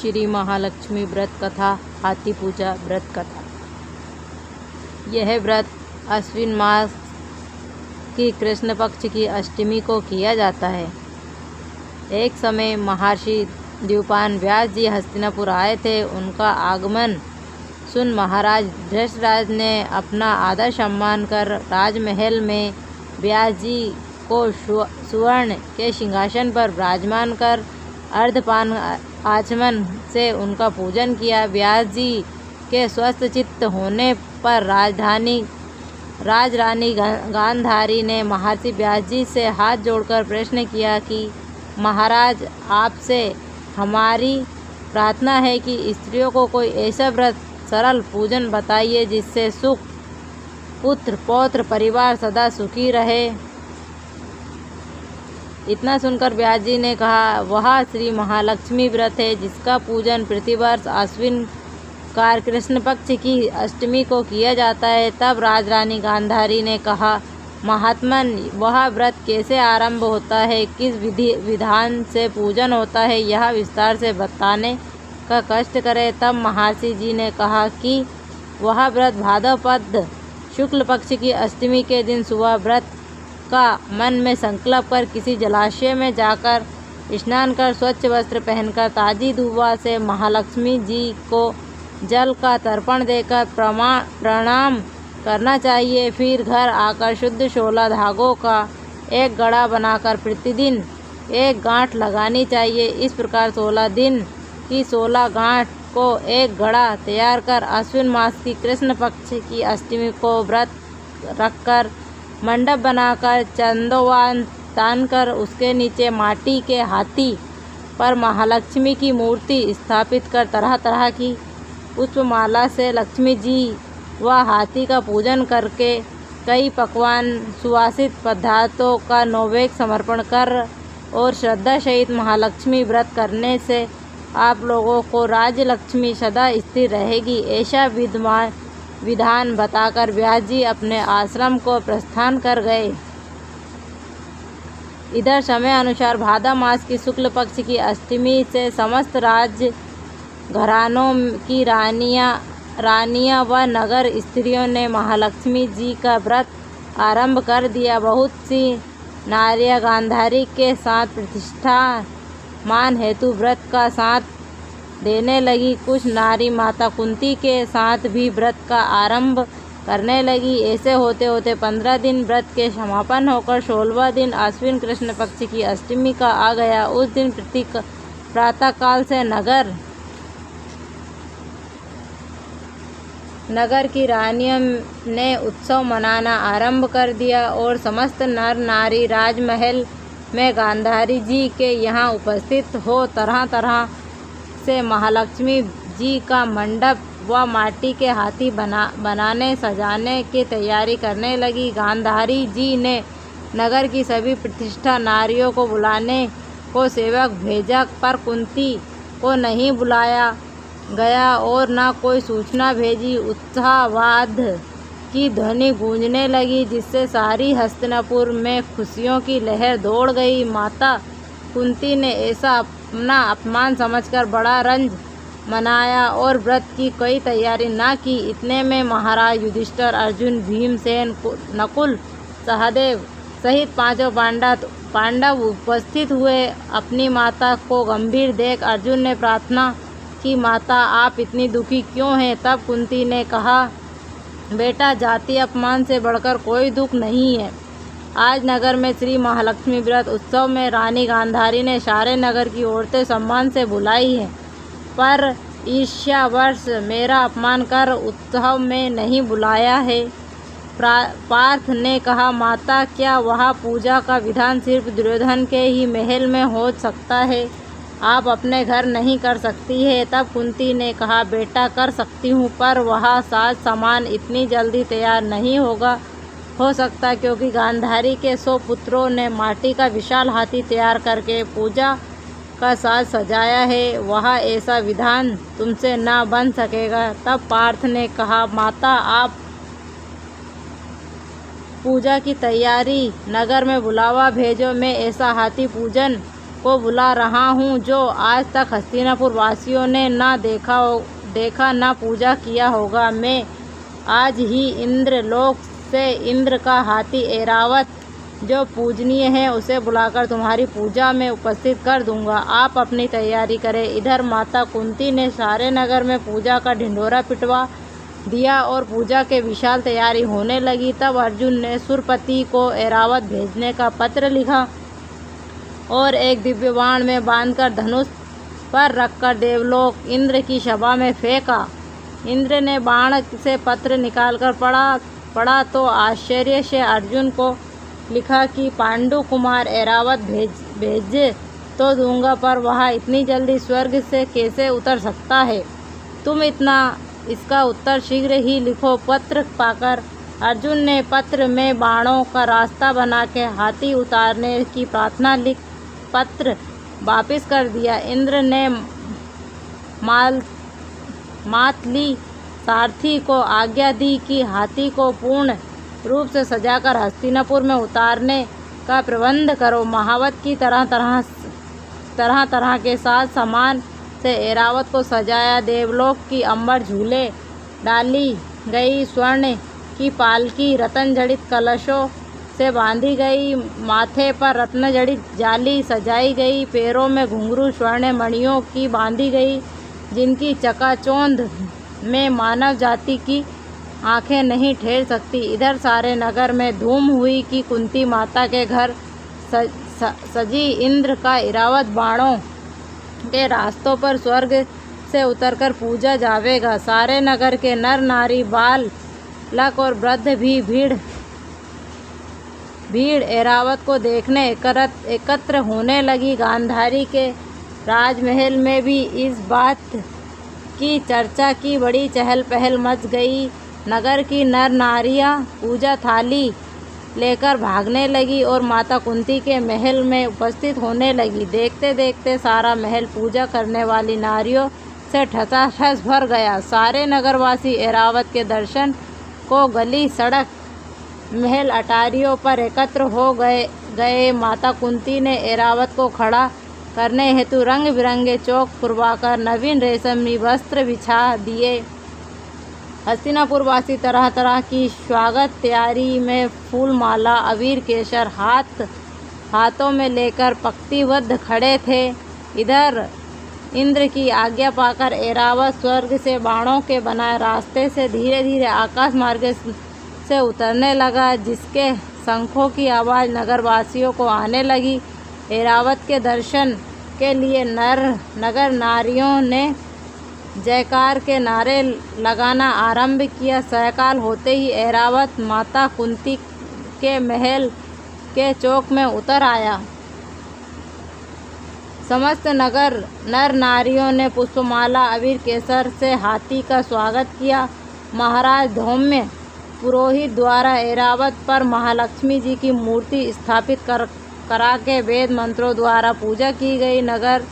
श्री महालक्ष्मी व्रत कथा, हाथी पूजा व्रत कथा। यह व्रत अश्विन मास की कृष्ण पक्ष की अष्टमी को किया जाता है। एक समय महर्षि द्युपान व्यास जी हस्तिनापुर आए थे। उनका आगमन सुन महाराज धृतराज ने अपना आदर सम्मान कर राजमहल में व्यास जी को सुवर्ण के सिंहासन पर विराजमान कर अर्धपान आचमन से उनका पूजन किया। व्यास जी के स्वस्थ चित्त होने पर राजरानी गांधारी ने महर्षि व्यास जी से हाथ जोड़कर प्रश्न किया कि महाराज, आपसे हमारी प्रार्थना है कि स्त्रियों को कोई ऐसा व्रत सरल पूजन बताइए जिससे सुख, पुत्र पौत्र परिवार सदा सुखी रहे। इतना सुनकर व्यास जी ने कहा, वह श्री महालक्ष्मी व्रत है जिसका पूजन प्रतिवर्ष आश्विन कार कृष्ण पक्ष की अष्टमी को किया जाता है। तब राजरानी गांधारी ने कहा, महात्मन, वह व्रत कैसे आरंभ होता है, किस विधान से पूजन होता है, यह विस्तार से बताने का कष्ट करे। तब महर्षि जी ने कहा कि वह व्रत भाद्रपद शुक्ल पक्ष की अष्टमी के दिन सुबह व्रत का मन में संकल्प कर किसी जलाशय में जाकर स्नान कर स्वच्छ वस्त्र पहनकर ताजी धुआ से महालक्ष्मी जी को जल का तर्पण देकर प्रणाम करना चाहिए। फिर घर आकर शुद्ध 16 धागों का एक गड़ा बनाकर प्रतिदिन एक गांठ लगानी चाहिए। इस प्रकार 16 दिन की 16 गांठ को एक गड़ा तैयार कर अश्विन मास की कृष्ण पक्ष की अष्टमी को व्रत रखकर मंडप बनाकर चंदोवान तानकर उसके नीचे माटी के हाथी पर महालक्ष्मी की मूर्ति स्थापित कर तरह तरह की पुष्पमाला से लक्ष्मी जी व हाथी का पूजन करके कई पकवान सुवासित पदार्थों का नैवेद्य समर्पण कर और श्रद्धा सहित महालक्ष्मी व्रत करने से आप लोगों को राज्य लक्ष्मी सदा स्थिर रहेगी। ऐसा विधान बताकर व्यास जी अपने आश्रम को प्रस्थान कर गए। इधर समय अनुसार भाद्र मास की शुक्ल पक्ष की अष्टमी से समस्त राज्य घरानों की रानियां व नगर स्त्रियों ने महालक्ष्मी जी का व्रत आरंभ कर दिया। बहुत सी नारियां गांधारी के साथ प्रतिष्ठा मान हेतु व्रत का साथ देने लगी। कुछ नारी माता कुंती के साथ भी व्रत का आरंभ करने लगी। ऐसे होते होते 15 दिन व्रत के समापन होकर 16वां दिन आश्विन कृष्ण पक्ष की अष्टमी का आ गया। उस दिन प्रातः काल से नगर की रानियों ने उत्सव मनाना आरंभ कर दिया और समस्त नर नारी राजमहल में गांधारी जी के यहाँ उपस्थित हो तरह तरह से महालक्ष्मी जी का मंडप व माटी के हाथी बनाने सजाने की तैयारी करने लगी। गांधारी जी ने नगर की सभी प्रतिष्ठा नारियों को बुलाने को सेवक भेजा, पर कुंती को नहीं बुलाया गया और न कोई सूचना भेजी। उत्साहवाद की ध्वनि गूंजने लगी जिससे सारी हस्तिनापुर में खुशियों की लहर दौड़ गई। माता कुंती ने ऐसा अपना अपमान समझकर बड़ा रंज मनाया और व्रत की कोई तैयारी न की। इतने में महाराज युधिष्ठिर, अर्जुन, भीमसेन, नकुल, सहदेव सहित 5 पांडव उपस्थित हुए। अपनी माता को गंभीर देख अर्जुन ने प्रार्थना कि माता, आप इतनी दुखी क्यों हैं? तब कुंती ने कहा, बेटा, जाति अपमान से बढ़कर कोई दुख नहीं है। आज नगर में श्री महालक्ष्मी व्रत उत्सव में रानी गांधारी ने सारे नगर की औरतें सम्मान से बुलाई हैं, पर ईर्ष्यावश मेरा अपमान कर उत्सव में नहीं बुलाया है। पार्थ ने कहा, माता, क्या वह पूजा का विधान सिर्फ दुर्योधन के ही महल में हो सकता है? आप अपने घर नहीं कर सकती है? तब कुंती ने कहा, बेटा, कर सकती हूँ, पर वह साज सामान इतनी जल्दी तैयार नहीं हो सकता, क्योंकि गांधारी के 100 पुत्रों ने माटी का विशाल हाथी तैयार करके पूजा का साज सजाया है। वह ऐसा विधान तुमसे न बन सकेगा। तब पार्थ ने कहा, माता, आप पूजा की तैयारी नगर में बुलावा भेजो। मैं ऐसा हाथी पूजन को बुला रहा हूँ, जो आज तक हस्तिनापुर वासियों ने ना देखा ना पूजा किया होगा। मैं आज ही इंद्रलोक से इंद्र का हाथी ऐरावत, जो पूजनीय है, उसे बुलाकर तुम्हारी पूजा में उपस्थित कर दूंगा। आप अपनी तैयारी करें। इधर माता कुंती ने सारे नगर में पूजा का ढिंढोरा पिटवा दिया और पूजा के विशाल तैयारी होने लगी। तब अर्जुन ने सुरपति को ऐरावत भेजने का पत्र लिखा और एक दिव्य बाण में बांधकर धनुष पर रखकर देवलोक इंद्र की सभा में फेंका। इंद्र ने बाण से पत्र निकालकर पढ़ा तो आश्चर्य से अर्जुन को लिखा कि पांडु कुमार ऐरावत भेज तो दूंगा, पर वह इतनी जल्दी स्वर्ग से कैसे उतर सकता है? तुम इसका उत्तर शीघ्र ही लिखो। पत्र पाकर अर्जुन ने पत्र में बाणों का रास्ता बना के हाथी उतारने की प्रार्थना लिख पत्र वापस कर दिया। इंद्र ने मातली सारथी को आज्ञा दी कि हाथी को पूर्ण रूप से सजाकर हस्तिनापुर में उतारने का प्रबंध करो। महावत की तरह तरह के साथ सामान से ऐरावत को सजाया। देवलोक की अंबर झूले डाली गई, स्वर्ण की पालकी रत्न जड़ित कलशों से बांधी गई, माथे पर रत्न जड़ित जाली सजाई गई, पैरों में घुंघरू स्वर्ण मणियों की बांधी गई, जिनकी चकाचौंध में मानव जाति की आंखें नहीं ठहर सकती। इधर सारे नगर में धूम हुई कि कुंती माता के घर सजी इंद्र का ऐरावत बाणों के रास्तों पर स्वर्ग से उतरकर पूजा जावेगा। सारे नगर के नर नारी बालक और वृद्ध भी भीड़ ऐरावत को देखने एकत्र होने लगी। गांधारी के राजमहल में भी इस बात की चर्चा की बड़ी चहल पहल मच गई। नगर की नर नारियां पूजा थाली लेकर भागने लगी और माता कुंती के महल में उपस्थित होने लगी। देखते देखते सारा महल पूजा करने वाली नारियों से ठसाठस भर गया। सारे नगरवासी ऐरावत के दर्शन को गली सड़क महल अटारियों पर एकत्र हो गए। माता कुंती ने ऐरावत को खड़ा करने हेतु रंग बिरंगे चौक पुरवाकर नवीन रेशमी वस्त्र बिछा दिए। हस्तिनापुर वासी तरह तरह की स्वागत तैयारी में फूल माला अबीर केसर हाथों में लेकर पंक्तिबद्ध खड़े थे। इधर इंद्र की आज्ञा पाकर ऐरावत स्वर्ग से बाणों के बनाए रास्ते से धीरे धीरे आकाश मार्ग से उतरने लगा, जिसके शंखों की आवाज़ नगरवासियों को आने लगी। ऐरावत के दर्शन के लिए नगर नारियों ने जयकार के नारे लगाना आरंभ किया। सायकाल होते ही ऐरावत माता कुंती के महल के चौक में उतर आया। समस्त नर नारियों ने पुष्पमाला अबीर केसर से हाथी का स्वागत किया। महाराज धौम्य पुरोहित द्वारा ऐरावत पर महालक्ष्मी जी की मूर्ति स्थापित करा के वेद मंत्रों द्वारा पूजा की गई। नगर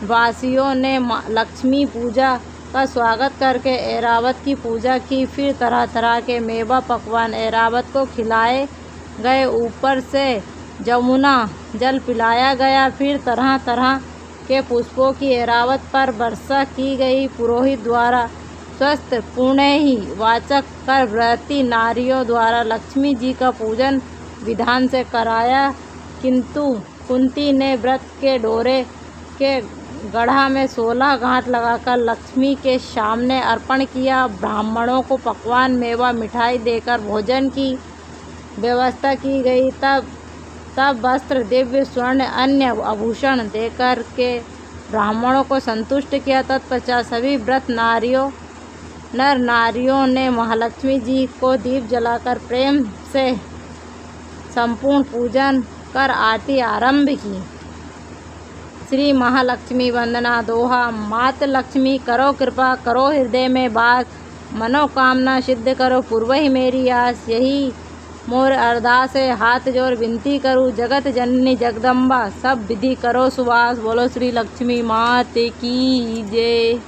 वासियों ने लक्ष्मी पूजा का स्वागत करके ऐरावत की पूजा की। फिर तरह तरह के मेवा पकवान ऐरावत को खिलाए गए। ऊपर से जमुना जल पिलाया गया। फिर तरह तरह के पुष्पों की ऐरावत पर वर्षा की गई। पुरोहित द्वारा स्वस्थ पुण्य ही वाचक कर व्रती नारियों द्वारा लक्ष्मी जी का पूजन विधान से कराया, किंतु कुंती ने व्रत के डोरे के गढ़ा में 16 गांठ लगाकर लक्ष्मी के सामने अर्पण किया। ब्राह्मणों को पकवान मेवा मिठाई देकर भोजन की व्यवस्था की गई। तब वस्त्र दिव्य स्वर्ण अन्य आभूषण देकर के ब्राह्मणों को संतुष्ट किया। तत्पश्चात सभी व्रत नर नारियों ने महालक्ष्मी जी को दीप जलाकर प्रेम से संपूर्ण पूजन कर आरती आरंभ की। श्री महालक्ष्मी वंदना दोहा। मात लक्ष्मी करो कृपा, करो हृदय में बात, मनोकामना सिद्ध करो पूर्व ही मेरी आस। यही मोर अरदास है, हाथ जोड़ विनती करूँ, जगत जननी जगदम्बा सब विधि करो सुवास। बोलो श्री लक्ष्मी मात की जय।